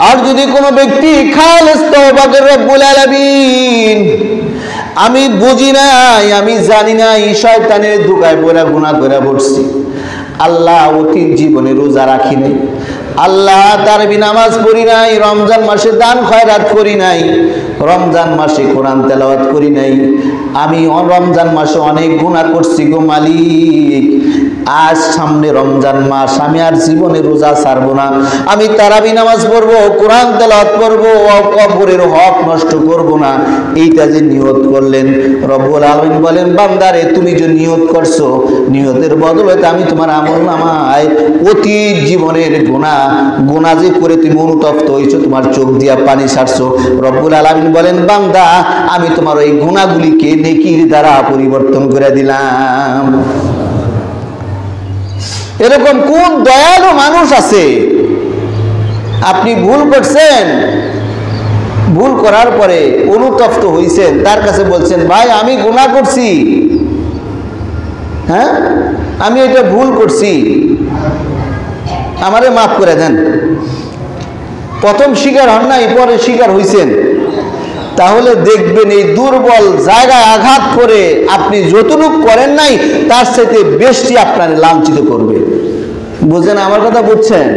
আর যদি কোনো ব্যক্তি খালেস তওবা করে রব্বুল আলামিন আমি বুঝি নাই, আমি জানি না, শয়তানের ধোঁকায় পড়ে গুনাহ করে বসছি, আল্লাহ অতীত জীবনে রোজা রাখি নাই, আল্লাহ তারাবি নামাজ পড়ি নাই, রমজান মাসে দান খয়রাত করি নাই, রমজান মাসে কোরআন তেলাওয়াত করি নাই, আমি রমজান মাসে অনেক গুনাহ করছি গো মালিক। আজ সামনে রমজান মাস, আমি আর জীবনে রোজা ছাড়বো না, আমি তারাবি নামাজ পড়বো, কোরআন তেলাওয়াত করবো, কবরের হক নষ্ট করব না। এইটা যে নিয়ত করলেন, রব্বুল আলামিন বলেন বান্দারে তুমি যে নিয়ত করছো, নিয়তের বদলে আমি তোমার আমলনামায় অতীত জীবনের গুনাহ যে করে তুমি অনুতপ্ত হইছো, তোমার চোখ দিয়া পানি ছাড়ছো, রব্বুল আলামিন বলেন বান্দা আমি তোমার ওই গুনাহগুলিকে নেকির দ্বারা পরিবর্তন করে দিলাম। এরকম কোন দয়ালু মানুষ আছে? আপনি ভুল করছেন, ভুল করার পরে অনুতপ্ত হইছেন, তার কাছে বলছেন ভাই আমি গুনাহ করছি, হ্যাঁ আমি এটা ভুল করছি, আমারে মাফ করে দেন। প্রথম স্বীকার হন নাই, পরে স্বীকার হইছেন, তাহলে দেখবেন এই দুর্বল জায়গায় আঘাত করে আপনি যতটুকু করেন নাই তার সাথে বেশি আপনার লাঞ্ছিত করবে। বুঝেন আমার কথা? বুঝছেন?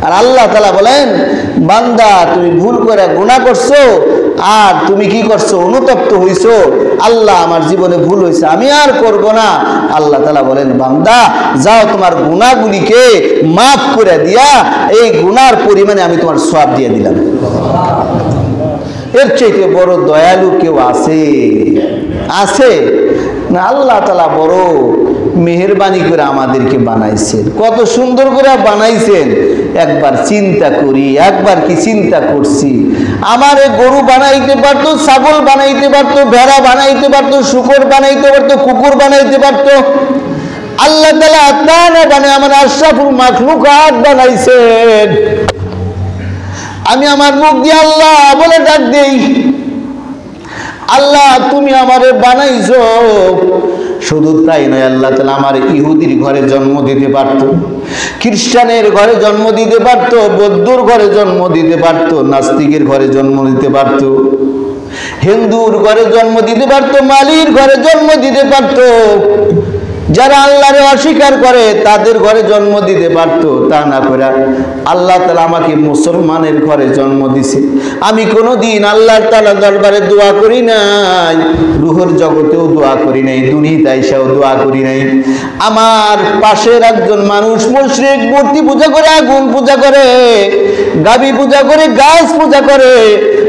আর আল্লাহ তাআলা বলেন বান্দা তুমি ভুল করে গুনাহ করছো, আর তুমি কি করছো? অনুতপ্ত হইছো, আল্লাহ আমার জীবনে ভুল হয়েছে, আমি আর করব না। আল্লাহ তাআলা বলেন বান্দা যাও তোমার গুনাহগুলিকে মাফ করে দিয়া এই গুনার পরিমাণে আমি তোমার সওয়াব দিয়ে দিলাম। এর চাইতে বড় দয়ালু কেউ আছে? আছে না? আল্লাহ তাআলা বড় মেহেরবানি করে আমাদেরকে বানাইছেন, কত সুন্দর করে বানাইছেন। একবার চিন্তা করি, একবার কি চিন্তা করছি, আমারে গরু বানাইতে পারতো, ছাগল বানাইতে পারতো, ভেড়া বানাইতে পারতো, শূকর বানাইতে পারতো, কুকুর বানাইতে পারতো। আল্লাহ তাআলা তা না বানায় আমার আশরাফুল মাখলুকাত বানাইছেন। আমি আমার মুখ দিয়ে আল্লাহ বলে ডাক দেই, আল্লাহ তুমি আমারে বানাইছো। শুধু তাই নয়, আল্লাহ তাআলা আমার ইহুদির ঘরে জন্ম দিতে পারত, খ্রিস্টানের ঘরে জন্ম দিতে পারত, বৌদ্ধর ঘরে জন্ম দিতে পারত, নাস্তিকের ঘরে জন্ম দিতে পারত, হিন্দুর ঘরে জন্ম দিতে পারত, মালির ঘরে জন্ম দিতে পারত, যারা আল্লাহরে অস্বীকার করে তাদের ঘরে জন্ম দিতে পারতো। তা না করে আল্লাহ তাআলা আমাকে মুসলমানের ঘরে জন্ম দিছে। আমি কোনোদিন আল্লাহ তাআলার দরবারে দোয়া করি নাই, রুহের জগতেও দোয়া করি নাই, দুনিয়াতে আইসাও দোয়া করি নাই। আমার পাশের একজন মানুষ মুশরিক, মূর্তি পূজা করে, আগুন পূজা করে, গাবি পূজা করে, গাছ পূজা করে,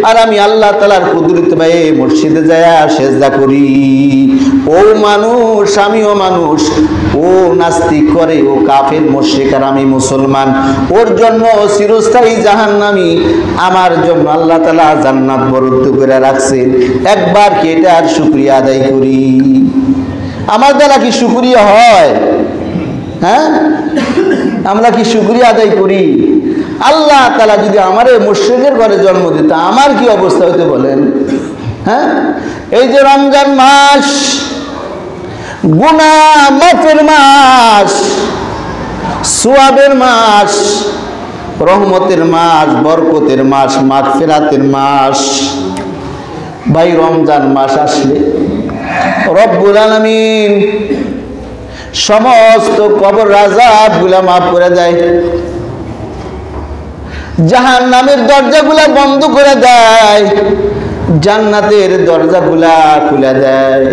আর আমি আল্লাহ তাআলার কুদরত ভাই মসজিদে যায় সেজদা করি। ও মানুষ, আমিও মানুষ, ও নাস্তিক করে, ও কাফের মুশরিক, আর আমি মুসলমান। ওর জন্য চিরস্থায়ী জাহান্নামী, আমার জন্য আল্লাহ তাআলা জান্নাত বরাদ্দ করে রাখছেন। একবার কি এটার শুকরিয়া আদায় করি? আমার দ্বারা কি শুকরিয়া হয়? হ্যাঁ, আমরা কি শুকরিয়া আদায় করি? আল্লাহ তাআলা যদি আমারে মুশরিকের ঘরে জন্ম দিত, আমার কি অবস্থা হইতে বলেন? হ্যাঁ, এই যে রমজান মাস, গুনাহ মাফের মাস, সওয়াবের মাস, রহমতের মাস, বরকতের মাস, মাগফিরাতের মাস। ভাই রমজান মাস আসলে রব্বুল আলামিন সমস্ত কবর আযাবগুলা মাফ করে দেয়, জাহান্নামের দরজাগুলা বন্ধ করে দেয়, জান্নাতের দরজাগুলা খুলে দেয়।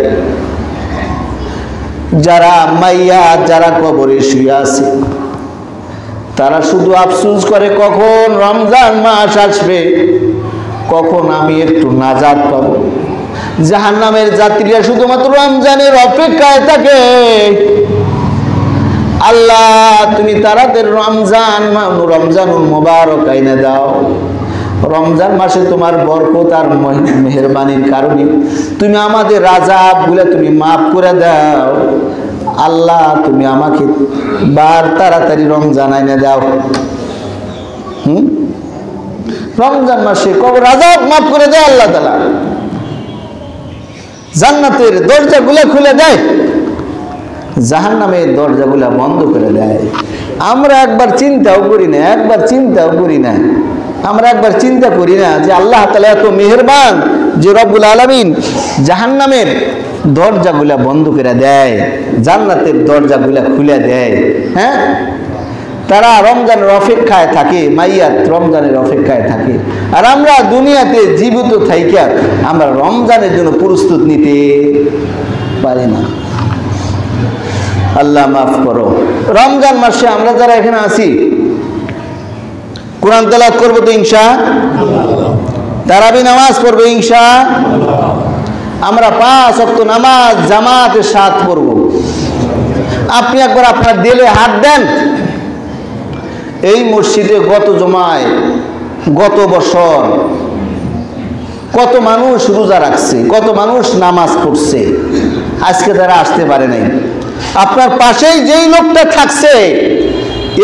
যারা মাইয়া, যারা কবরে শুয়ে আছে, তারা শুধু আফসোস করে কখন রমজান মাস আসবে, কখন আমি একটু নাজাত পাবো। জাহান্নামের যাত্রীরা শুধুমাত্র রমজানের অপেক্ষায় থাকে। আল্লাহ তুমি তারাদের রমজানুল মুবারক আইনা দাও। রমজান মাসে তোমার বরকত আর মেহেরবানির কারণে তুমি আমাদের আযাবগুলো তুমি মাফ করে দাও। আল্লাহ তুমি আমাকে তাড়াতাড়ি রমজান আইনা দাও। রমজান মাসে কবর আযাব মাফ করে দেয় আল্লাহ তাআলা, জান্নাতের দরজাগুলো খুলে দেয়, জাহান্নামের দরজাগুলো বন্ধ করে দেয়। আমরা একবার চিন্তাও করি না, একবার চিন্তাও করি না। আমরা একবার চিন্তা করি না যে আল্লাহ তাআলা এত মেহেরবান যে রব্বুল আলামিন জাহান্নামের দরজাগুলা বন্ধ করে দেয়, জান্নাতের দরজাগুলা খুলে দেয়। হ্যাঁ, তারা রমজানের অপেক্ষায় থাকে, মাইয়াত রমজানের অপেক্ষায় থাকে, আর আমরা দুনিয়াতে জীবিত থাইকা আমরা রমজানের জন্য প্রস্তুত নিতে পারি না। আল্লাহ মাফ করো। রমজান মাসে আমরা যারা এখানে আছি কোরআন তেলাওয়াত করবো তো ইনশাআল্লাহ, তারাবি নামাজ পড়বো ইনশাআল্লাহ, আমরা 5 ওয়াক্ত নামাজ জামাতের সাথে পড়ব। আপনি একবার আপনার দিলে হাত দেন, এই মসজিদে গত জমায় গত বছর কত মানুষ রোজা রাখছে, কত মানুষ নামাজ পড়ছে, আজকে তারা আসতে পারে নাই। আপনার পাশেই যেই লোকটা থাকছে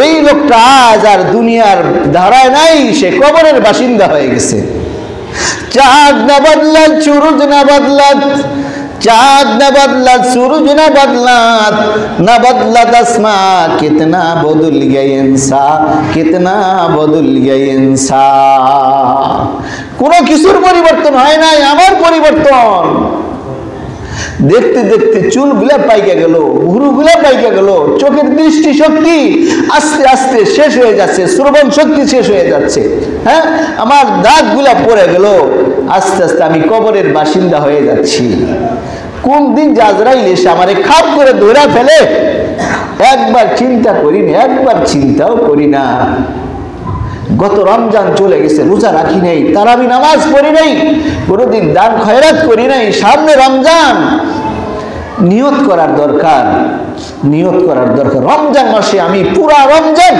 এই লোকটা আজ আর দুনিয়ার ধারায় নাই, সে কবরের বাসিন্দা হয়ে গেছে। চাঁদ না বদলাত, সূরজ না বদলাত, चाँद न बदलत, सूरज न बदलत, न बदलत आसमां, कितना बदल गया इंसान, कितना बदल गया इंसान। কোনো কিছুর পরিবর্তন হয় নাই, আমার পরিবর্তন। দেখতে দেখতে চুলগুলা পাইকা গেল, ভুরুগুলা পাইকা গেল, চোখের দৃষ্টি শক্তি আস্তে আস্তে শেষ হয়ে যাচ্ছে, শ্রবণ শক্তি শেষ হয়ে যাচ্ছে। হ্যাঁ, আমার দাঁতগুলা পড়ে গেল, আস্তে আস্তে আমি কবরের বাসিন্দা হয়ে যাচ্ছি। কোন দিন আজরাইল এসে আমারে খাপ করে ধরে ফেলে একবার চিন্তা করি না, একবার চিন্তাও করি না। গত রমজান চলে গেছে, রোজা রাখি নাই, তারাবি নামাজ পড়ি নাই, কোনোদিন দান খয়রাত করি নাই। সামনে রমজান, নিয়ত করার দরকার, নিয়ত করার দরকার। রমজান মাসে আমি পুরা রমজান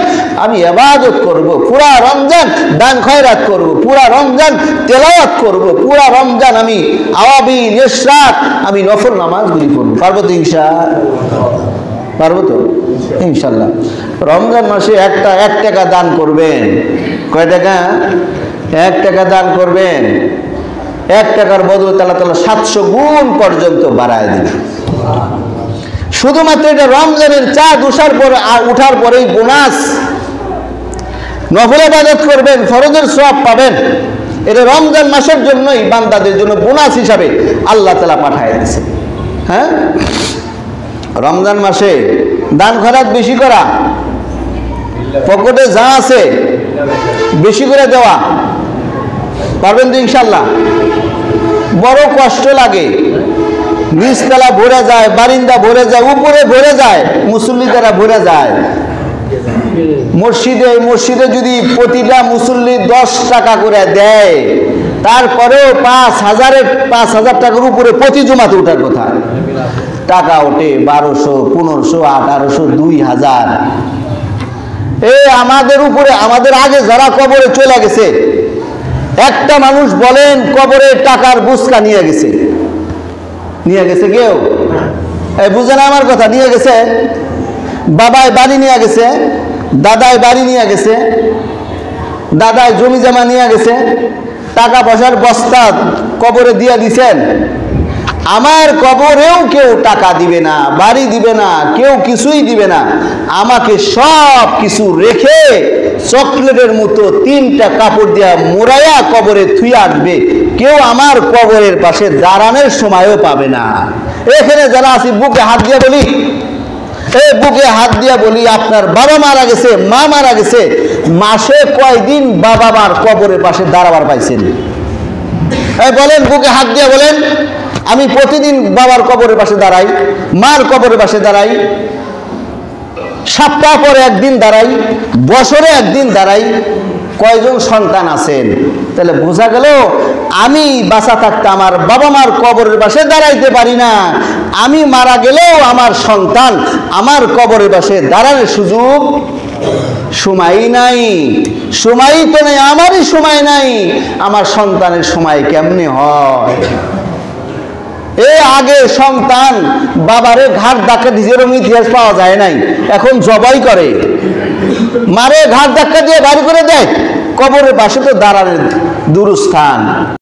আমি ইবাদত করব, পুরা রমজান দান খয়রাত করব, পুরা রমজান তেলাওয়াত করব, পুরা রমজান আমি আওয়াবিল ইশরাক আমি নফল নামাজগুলি পড়ব। পারবো তো ইনশাআল্লাহ? পারবো তো ইনশাআল্লাহ। রমজান মাসে 1 টাকা দান করবেন। কয় টাকা? 1 টাকা দান করবেন। 1 টাকার বদলে আল্লাহ তাআলা 700 গুণ পর্যন্ত বাড়ায় দিবেন। শুধুমাত্র এটা রমজানের চাঁদ উঠার পরেই বোনাস। নফল ইবাদত করবেন, ফরজের সওয়াব পাবেন। এটা রমজান মাসের জন্যই বান্দাদের জন্য বোনাস হিসাবে আল্লাহ তাআলা পাঠায় দিয়েছে। হ্যাঁ, রমজান মাসে দান খয়রাত বেশি করা, পকেটে যা আছে বেশি করে দেওয়া। পারবেন তো ইনশাআল্লাহ? বড় কষ্ট লাগে, নিচতলা ভরে যায়, বারিন্দা ভরে যায়, উপরে ভরে যায়, মুসল্লি দ্বারা ভরে যায়। মসজিদে যদি প্রতিটা মুসল্লি 10 টাকা করে দেয়, তারপরেও 5,000 টাকার উপরে প্রতি জমাতে ওঠার কথা। টাকা ওঠে 1200, 1500, 1800, 2000। আমাদের উপরে, আমাদের আগে যারা কবরে চলে গেছে, একটা মানুষ বলেন কবরে টাকার বুঝকা নিয়ে গেছে? নিয়ে গেছে কেউ? বুঝে না আমার কথা? নিয়ে গেছে। বাবায় বাড়ি নিয়ে গেছে, দাদায় বাড়ি নিয়ে গেছে, দাদায় জমি জমা নিয়ে গেছে, টাকা পয়সার বস্তা কবরে দিয়ে দিছেন। আমার কবরেও কেউ টাকা দিবে না, বাড়ি দিবে না, কেউ কিছুই দিবে না। আমাকে সব কিছু রেখে চকলেটের মতো 3টা কাপড় দিয়া মোড়াইয়া কবরে থুইয়া আসবে। কেউ আমার কবরের পাশে দাঁড়ানোর সময়ও পাবে না। এখানে যারা আছি বুকে হাত দিয়া বলি, বুকে হাত দিয়া বলি, আপনার বাবা মারা গেছে, মা মারা গেছে, মাসে কয়দিন বাবা মার কবরের পাশে দাঁড়াবার পাইছেন? বলেন, বুকে হাত দিয়া বলেন। আমি প্রতিদিন বাবার কবরের পাশে দাঁড়াই, মার কবরের পাশে দাঁড়াই, সপ্তাহ পরে একদিন দাঁড়াই, বছরে একদিন দাঁড়াই। কয়জন সন্তান আছেন? তাহলে বোঝা গেল আমি বাঁচা থাকতে আমার বাবা মার কবরের পাশে দাঁড়াইতে পারি না। আমি মারা গেলেও আমার সন্তান আমার কবরের পাশে দাঁড়ানোর সুযোগ, সময় নাই। সময় তো নেই, আমারই সময় নাই। আমার সন্তানের সময় কেমনে হয়? আগে সন্তান বাবারে ঘাট ধাক্কা দিয়ে, এরকম ইতিহাস পাওয়া যায় নাই। এখন জবাই করে, মারে ঘাট ধাক্কা দিয়ে বাড়ি করে দেয়। কবরের পাশে তো দাঁড়ানোর দূরস্থান।